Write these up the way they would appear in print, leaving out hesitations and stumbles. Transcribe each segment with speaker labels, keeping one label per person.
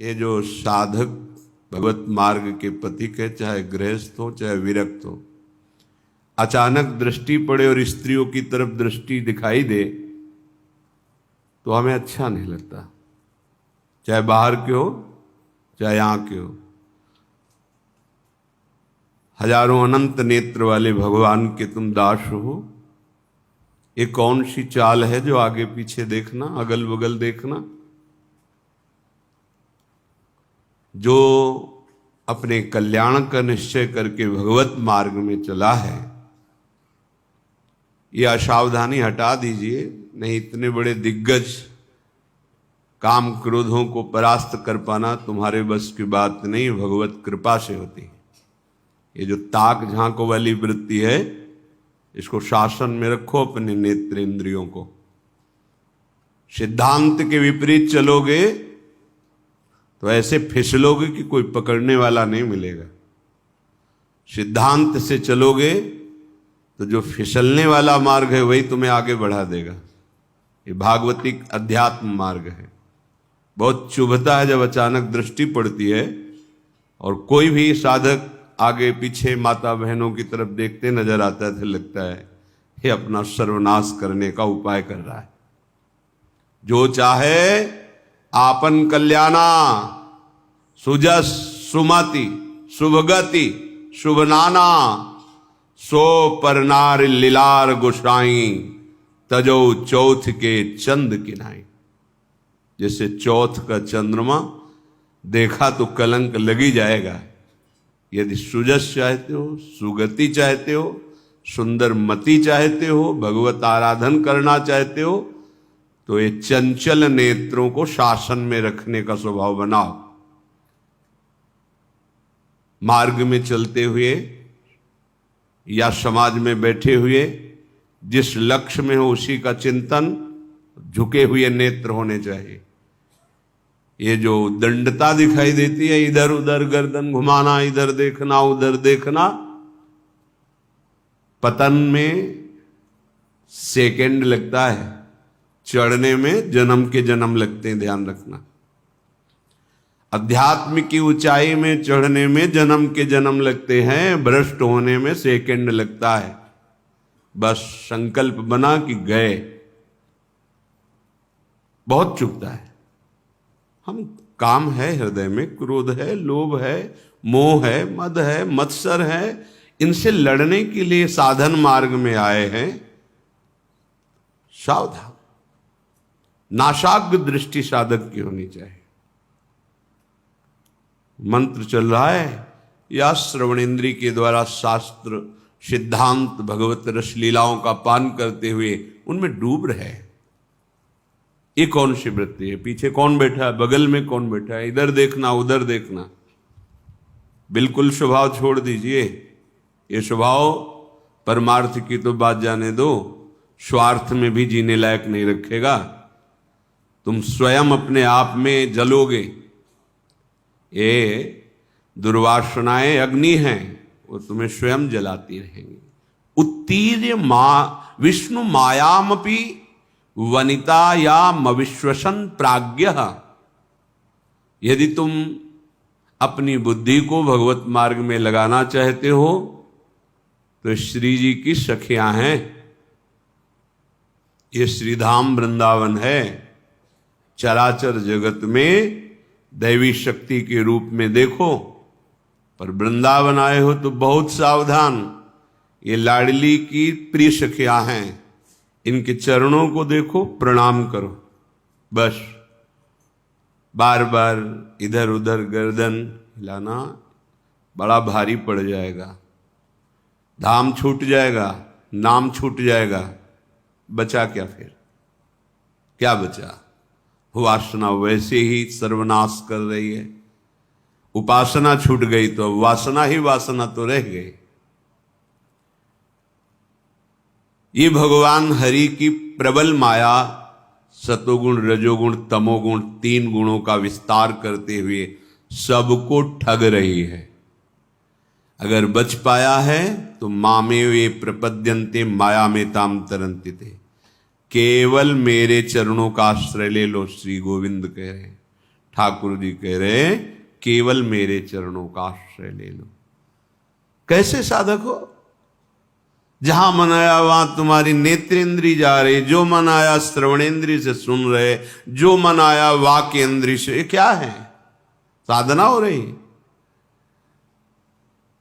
Speaker 1: ये जो साधक भगवत मार्ग के पथिक है, चाहे गृहस्थ हो चाहे विरक्त हो, अचानक दृष्टि पड़े और स्त्रियों की तरफ दृष्टि दिखाई दे तो हमें अच्छा नहीं लगता, चाहे बाहर के हो चाहे यहां के हो। हजारों अनंत नेत्र वाले भगवान के तुम दास हो, ये कौन सी चाल है जो आगे पीछे देखना, अगल बगल देखना। जो अपने कल्याण का निश्चय करके भगवत मार्ग में चला है, यह असावधानी हटा दीजिए, नहीं इतने बड़े दिग्गज काम क्रोधों को परास्त कर पाना तुम्हारे बस की बात नहीं, भगवत कृपा से होती है। ये जो ताक झांको वाली वृत्ति है, इसको शासन में रखो अपने नेत्र इंद्रियों को। सिद्धांत के विपरीत चलोगे तो ऐसे फिसलोगे कि कोई पकड़ने वाला नहीं मिलेगा। सिद्धांत से चलोगे तो जो फिसलने वाला मार्ग है वही तुम्हें आगे बढ़ा देगा। ये भागवतिक अध्यात्म मार्ग है। बहुत चुभता है जब अचानक दृष्टि पड़ती है और कोई भी साधक आगे पीछे माता बहनों की तरफ देखते नजर आता है, तो लगता है ये अपना सर्वनाश करने का उपाय कर रहा है। जो चाहे आपन कल्याणा, सुजस सुमति शुभगति शुभनाना, सो परनार लीलार गोसाई, तजो चौथ के चंद किनाई। जैसे चौथ का चंद्रमा देखा तो कलंक लगी जाएगा। यदि सुजस चाहते हो, सुगति चाहते हो, सुंदर मति चाहते हो, भगवत आराधन करना चाहते हो, तो ये चंचल नेत्रों को शासन में रखने का स्वभाव बनाओ। मार्ग में चलते हुए या समाज में बैठे हुए जिस लक्ष्य में हो उसी का चिंतन, झुके हुए नेत्र होने चाहिए। ये जो दंडता दिखाई देती है, इधर उधर गर्दन घुमाना, इधर देखना उधर देखना, पतन में सेकंड लगता है, चढ़ने में जन्म के जन्म लगते हैं, ध्यान रखना। अध्यात्म की ऊंचाई में चढ़ने में जन्म के जन्म लगते हैं, भ्रष्ट होने में सेकंड लगता है। बस संकल्प बना कि गए। बहुत चुभता है। हम काम है हृदय में, क्रोध है, लोभ है, मोह है, मद है, मत्सर है, इनसे लड़ने के लिए साधन मार्ग में आए हैं। सावधान, नाशाग्र दृष्टि साधक की होनी चाहिए। मंत्र चल रहा है या श्रवणेन्द्रिय के द्वारा शास्त्र सिद्धांत भगवत रसलीलाओं का पान करते हुए उनमें डूब रहे। ये कौन सी वृत्ति है? पीछे कौन बैठा है, बगल में कौन बैठा है, इधर देखना उधर देखना। बिल्कुल स्वभाव छोड़ दीजिए। ये स्वभाव परमार्थ की तो बात जाने दो, स्वार्थ में भी जीने लायक नहीं रखेगा। तुम स्वयं अपने आप में जलोगे। ये दुर्वासनाएं अग्नि हैं, वो तुम्हें स्वयं जलाती रहेंगी। उत्तीर्य विष्णु मायामपि वनिता या मविश्वसन प्राज्ञ। यदि तुम अपनी बुद्धि को भगवत मार्ग में लगाना चाहते हो तो श्री जी की सखियां हैं। ये श्रीधाम वृंदावन है। चराचर जगत में दैवी शक्ति के रूप में देखो, पर वृंदावन आए हो तो बहुत सावधान। ये लाडली की प्रिय सखियां हैं, इनके चरणों को देखो, प्रणाम करो। बस बार बार इधर उधर गर्दन हिलाना बड़ा भारी पड़ जाएगा। धाम छूट जाएगा, नाम छूट जाएगा, बचा क्या फिर? क्या बचा? वासना वैसे ही सर्वनाश कर रही है। उपासना छूट गई तो वासना ही वासना तो रह गई। ये भगवान हरि की प्रबल माया सतोगुण रजोगुण तमोगुण तीन गुणों का विस्तार करते हुए सबको ठग रही है। अगर बच पाया है तो मामे वे प्रपद्यन्ते माया में ताम तरंति थे। केवल मेरे चरणों का आश्रय ले लो, श्री गोविंद कह रहे हैं। ठाकुर जी कह रहे हैं केवल मेरे चरणों का आश्रय ले लो। कैसे साधक हो? जहां मन आया वहां तुम्हारी नेत्रेंद्री जा रही, जो मन आया श्रवणेंद्री से सुन रहे, जो मन आया वाक्य इंद्री से, ये क्या है? साधना हो रही।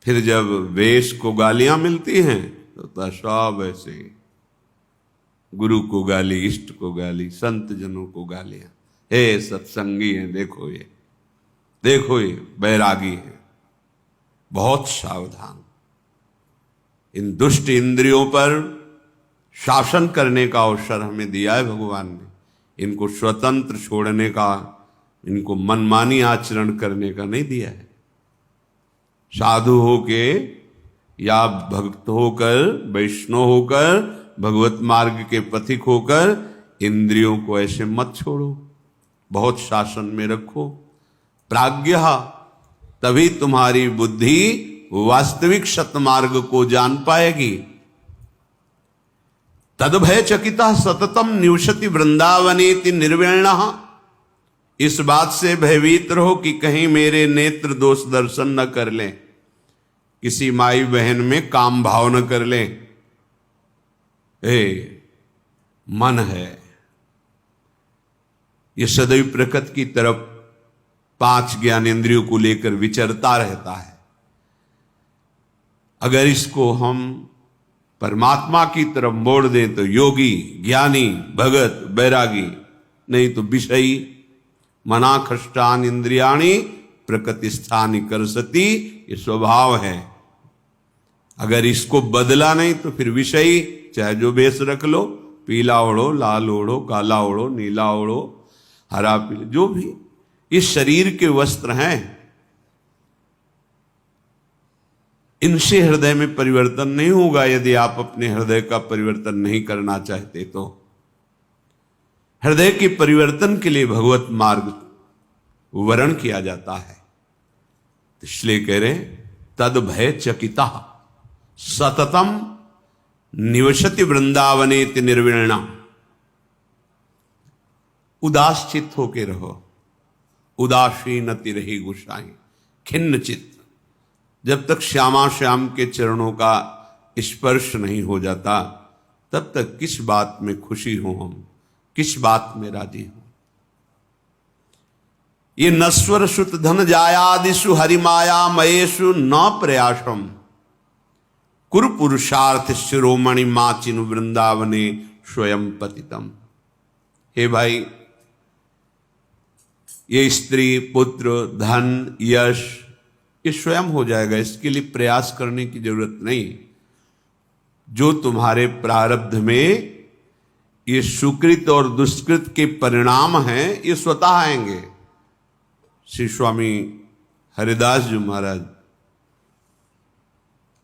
Speaker 1: फिर जब वेश को गालियां मिलती हैं तो सब ऐसे, गुरु को गाली, इष्ट को गाली, संत जनों को गालियां। हे सत्संगी है, देखो ये बैरागी है, बहुत सावधान। इन दुष्ट इंद्रियों पर शासन करने का अवसर हमें दिया है भगवान ने। इनको स्वतंत्र छोड़ने का, इनको मनमानी आचरण करने का नहीं दिया है। साधु होके या भक्त होकर, वैष्णव होकर, भगवत मार्ग के पथिक होकर इंद्रियों को ऐसे मत छोड़ो, बहुत शासन में रखो। प्राज्ञः, तभी तुम्हारी बुद्धि वास्तविक सतमार्ग को जान पाएगी। तद्भय चकिता सततम निवसति वृंदावनेति निर्विण्णः, इस बात से भयभीत रहो कि कहीं मेरे नेत्र दोष दर्शन न कर लें, किसी माई बहन में काम भाव न कर लें। मन है ये सदैव प्रकृति की तरफ 5 ज्ञानेंद्रियों को लेकर विचरता रहता है। अगर इसको हम परमात्मा की तरफ मोड़ दें तो योगी, ज्ञानी, भगत, बैरागी, नहीं तो विषयी। मनाखष्टान इंद्रियाणि प्रकृति स्थानि करसति, ये स्वभाव है। अगर इसको बदला नहीं तो फिर विषयी, चाहे जो बेस रख लो, पीला ओढ़ो, लाल ओढ़ो, काला ओढ़ो, नीला ओढ़ो, हरा पीला, जो भी इस शरीर के वस्त्र हैं, इनसे हृदय में परिवर्तन नहीं होगा। यदि आप अपने हृदय का परिवर्तन नहीं करना चाहते तो हृदय के परिवर्तन के लिए भगवत मार्ग वर्ण किया जाता है। इसलिए कह रहे तद भय चकिता सततम निवसति वृंदावनेति निर्विण्णा। उदास चित्त होके रहो, उदासीनति रही गुसाई, खिन्न चित्त। जब तक श्यामा श्याम के चरणों का स्पर्श नहीं हो जाता तब तक किस बात में खुशी हो, हम किस बात में राजी हो। ये नश्वर सुत धन जायादिषु हरिमाया मयेषु न प्रयासम कुरु पुरुषार्थ शिरोमणि माचिन वृंदावने स्वयं पतितम। हे भाई, ये स्त्री, पुत्र, धन, यश, ये स्वयं हो जाएगा, इसके लिए प्रयास करने की जरूरत नहीं। जो तुम्हारे प्रारब्ध में ये सुकृत और दुष्कृत के परिणाम हैं, ये स्वतः आएंगे। श्री स्वामी हरिदास जी महाराज,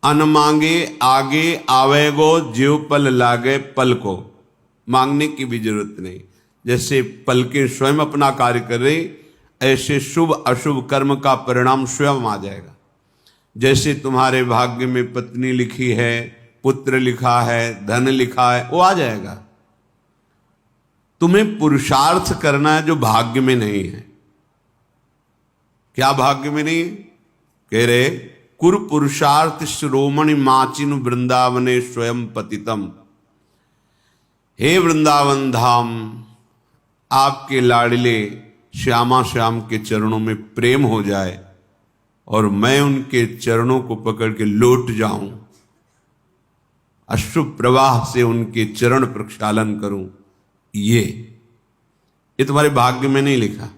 Speaker 1: अन मांगे आगे आवेगो, जीव पल लागे पल को, मांगने की भी जरूरत नहीं। जैसे पलकें स्वयं अपना कार्य कर रही, ऐसे शुभ अशुभ कर्म का परिणाम स्वयं आ जाएगा। जैसे तुम्हारे भाग्य में पत्नी लिखी है, पुत्र लिखा है, धन लिखा है, वो आ जाएगा। तुम्हें पुरुषार्थ करना है जो भाग्य में नहीं है। क्या भाग्य में नहीं है? कह रहे कुरु पुरुषार्थ शिरोमणि माचिन वृंदावने स्वयं पतितम। हे वृंदावन धाम, आपके लाडले श्यामा श्याम के चरणों में प्रेम हो जाए और मैं उनके चरणों को पकड़ के लौट जाऊं, अश्रु प्रवाह से उनके चरण प्रक्षालन करूं, ये तुम्हारे भाग्य में नहीं लिखा।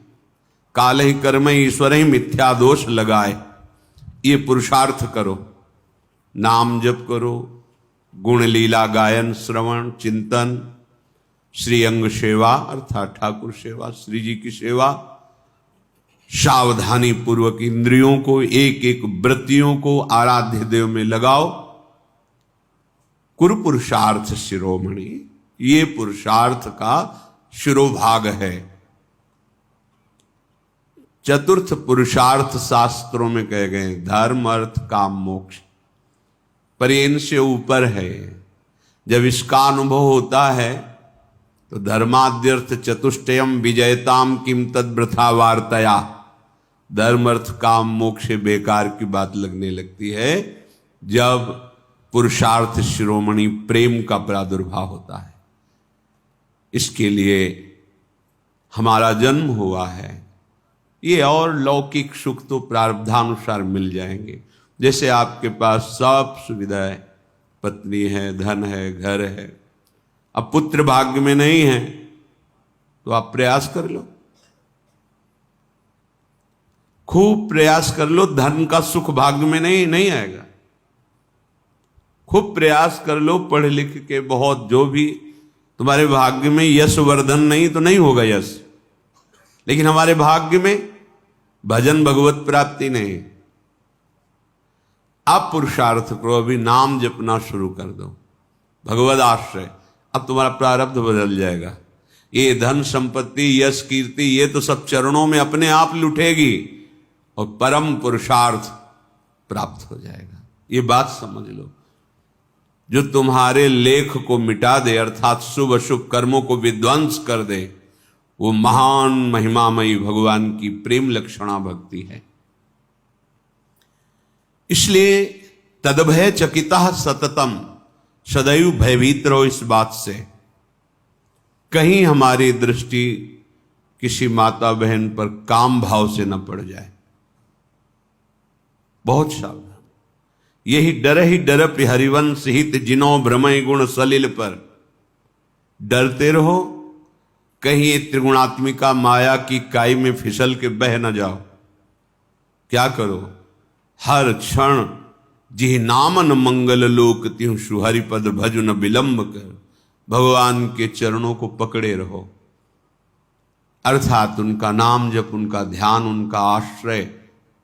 Speaker 1: काल ही कर्म ईश्वर ही मिथ्या दोष लगाए, ये पुरुषार्थ करो, नाम जप करो, गुण लीला गायन, श्रवण, चिंतन, श्री अंग सेवा अर्थात ठाकुर सेवा, श्री जी की सेवा, सावधानी पूर्वक इंद्रियों को, एक एक वृत्तियों को आराध्य देव में लगाओ। कुरु पुरुषार्थ शिरोमणि, ये पुरुषार्थ का शिरोभाग है। चतुर्थ पुरुषार्थ शास्त्रों में कहे गए धर्म, अर्थ, काम, मोक्ष, पर ये इनसे ऊपर है। जब इसका अनुभव होता है तो धर्माद्यर्थ चतुष्टयम विजयताम किम तद वृथा वार्तया, धर्म अर्थ काम मोक्ष बेकार की बात लगने लगती है जब पुरुषार्थ शिरोमणि प्रेम का प्रादुर्भाव होता है। इसके लिए हमारा जन्म हुआ है। ये और लौकिक सुख तो प्रारब्धानुसार मिल जाएंगे। जैसे आपके पास सब सुविधाएं, पत्नी है, धन है, घर है, अब पुत्र भाग्य में नहीं है तो आप प्रयास कर लो, खूब प्रयास कर लो। धन का सुख भाग्य में नहीं आएगा। खूब प्रयास कर लो, पढ़ लिख के बहुत, जो भी तुम्हारे भाग्य में यश वर्धन नहीं तो नहीं होगा यश, लेकिन हमारे भाग्य में भजन भगवत प्राप्ति नहीं। आप पुरुषार्थ करो, अभी नाम जपना शुरू कर दो, भगवद आश्रय, अब तुम्हारा प्रारब्ध बदल जाएगा। ये धन संपत्ति यश कीर्ति ये तो सब चरणों में अपने आप लुटेगी और परम पुरुषार्थ प्राप्त हो जाएगा। ये बात समझ लो। जो तुम्हारे लेख को मिटा दे, अर्थात शुभ अशुभ कर्मों को विध्वंस कर दे, वो महान महिमामयी भगवान की प्रेम लक्षणा भक्ति है। इसलिए तदभय चकिता सततम, सदैव भयभीत रहो इस बात से, कहीं हमारी दृष्टि किसी माता बहन पर काम भाव से न पड़ जाए। बहुत सावधान। यही डरप हरिवंश हित जिनो भ्रमय गुण सलिल पर, डरते रहो कहीं ये त्रिगुणात्मिका माया की काई में फिसल के बह न जाओ। क्या करो, हर क्षण जिह नामन मंगल लोक त्यों सुहरिपद भजन विलंब कर, भगवान के चरणों को पकड़े रहो, अर्थात उनका नाम जप, उनका ध्यान, उनका आश्रय,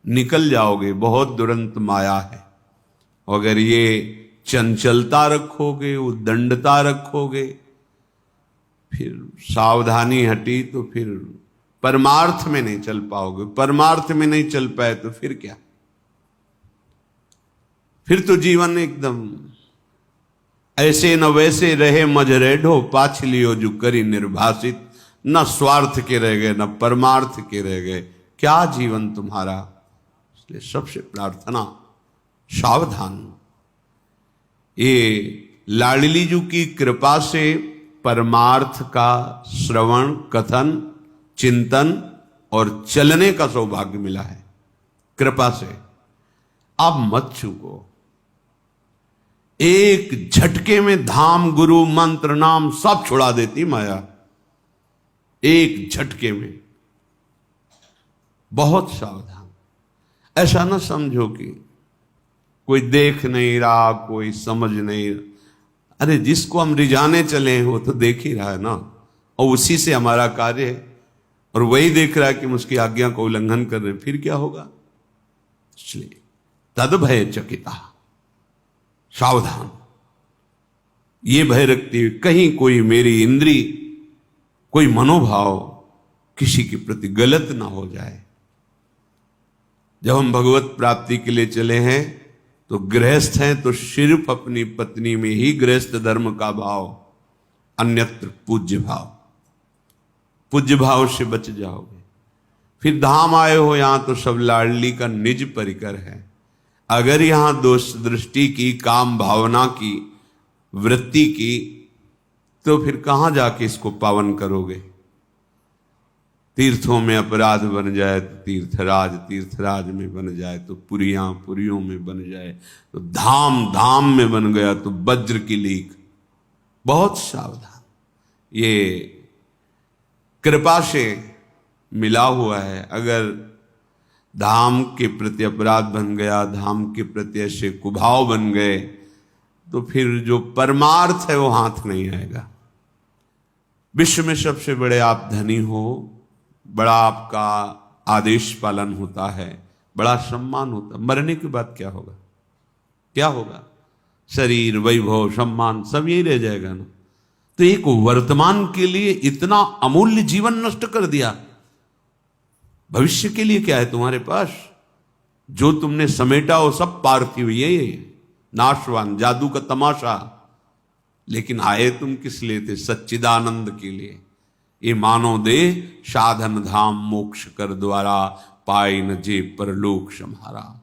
Speaker 1: निकल जाओगे। बहुत दुरंत माया है। अगर ये चंचलता रखोगे, उद्दंडता रखोगे, फिर सावधानी हटी तो फिर परमार्थ में नहीं चल पाओगे। परमार्थ में नहीं चल पाए तो फिर क्या, फिर तो जीवन एकदम ऐसे न वैसे रहे मजरेढ़ो, पाछलियो जो करी निर्भाषित, न स्वार्थ के रह गए न परमार्थ के रह गए, क्या जीवन तुम्हारा। इसलिए सबसे प्रार्थना, सावधान। ये लाडली जी की कृपा से परमार्थ का श्रवण, कथन, चिंतन और चलने का सौभाग्य मिला है कृपा से। आप मत चूको। एक झटके में धाम, गुरु, मंत्र, नाम सब छुड़ा देती माया, एक झटके में। बहुत सावधान। ऐसा ना समझो कि कोई देख नहीं रहा, कोई समझ नहीं रहा। अरे जिसको हम रिझाने चले हैं वो तो देख ही रहा है ना, और उसी से हमारा कार्य है, और वही देख रहा है कि हम उसकी आज्ञा को उल्लंघन कर रहे हैं, फिर क्या होगा। इसलिए तद भय चकिता, सावधान। ये भय रखते हुए कहीं कोई मेरी इंद्री, कोई मनोभाव किसी के प्रति गलत ना हो जाए। जब हम भगवत प्राप्ति के लिए चले हैं तो गृहस्थ हैं तो सिर्फ अपनी पत्नी में ही गृहस्थ धर्म का भाव, अन्यत्र पूज्य भाव। पूज्य भाव से बच जाओगे। फिर धाम आए हो यहां तो सब लाडली का निज परिकर है। अगर यहां दोष दृष्टि की, काम भावना की, वृत्ति की, तो फिर कहां जाके इसको पावन करोगे। तीर्थों में अपराध बन जाए तो तीर्थराज, तीर्थराज में बन जाए तो पुरियां, पुरियों में बन जाए तो धाम, धाम में बन गया तो वज्र की लीक। बहुत सावधान। ये कृपा से मिला हुआ है। अगर धाम के प्रति अपराध बन गया, धाम के प्रति ऐसे कुभाव बन गए, तो फिर जो परमार्थ है वो हाथ नहीं आएगा। विश्व में सबसे बड़े आप धनी हो, बड़ा आपका आदेश पालन होता है, बड़ा सम्मान होता है, मरने के बाद क्या होगा, क्या होगा। शरीर, वैभव, सम्मान सब यही रह जाएगा ना। तो एक वर्तमान के लिए इतना अमूल्य जीवन नष्ट कर दिया, भविष्य के लिए क्या है तुम्हारे पास। जो तुमने समेटा वो सब पार्थिव, ये नाशवान, जादू का तमाशा। लेकिन आए तुम किस लिए थे? सच्चिदानंद के लिए। ये मानो दे साधन धाम मोक्ष कर द्वारा, पाए न जे परलोक सम्हारा।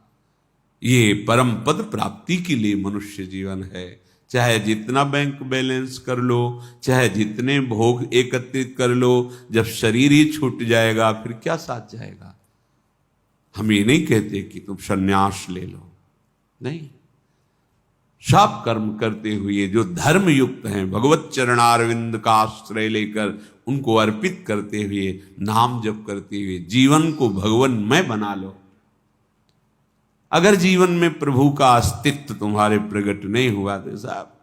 Speaker 1: ये परम पद प्राप्ति के लिए मनुष्य जीवन है। चाहे जितना बैंक बैलेंस कर लो, चाहे जितने भोग एकत्रित कर लो, जब शरीर ही छूट जाएगा फिर क्या साथ जाएगा। हम ये नहीं कहते कि तुम सन्यास ले लो, नहीं। सब कर्म करते हुए जो धर्म युक्त हैं, भगवत चरणारविंद का आश्रय लेकर उनको अर्पित करते हुए, नाम जप करते हुए जीवन को भगवन्मय बना लो। अगर जीवन में प्रभु का अस्तित्व तुम्हारे प्रकट नहीं हुआ तो साहब,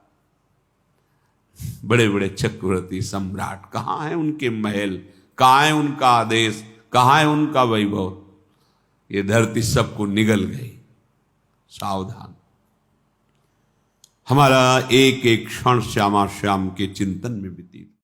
Speaker 1: बड़े बड़े चक्रवर्ती सम्राट कहाँ है उनके महल, कहाँ है उनका आदेश, कहाँ है उनका वैभव। ये धरती सबको निगल गई। सावधान। हमारा एक एक क्षण श्यामा श्याम के चिंतन में बीती।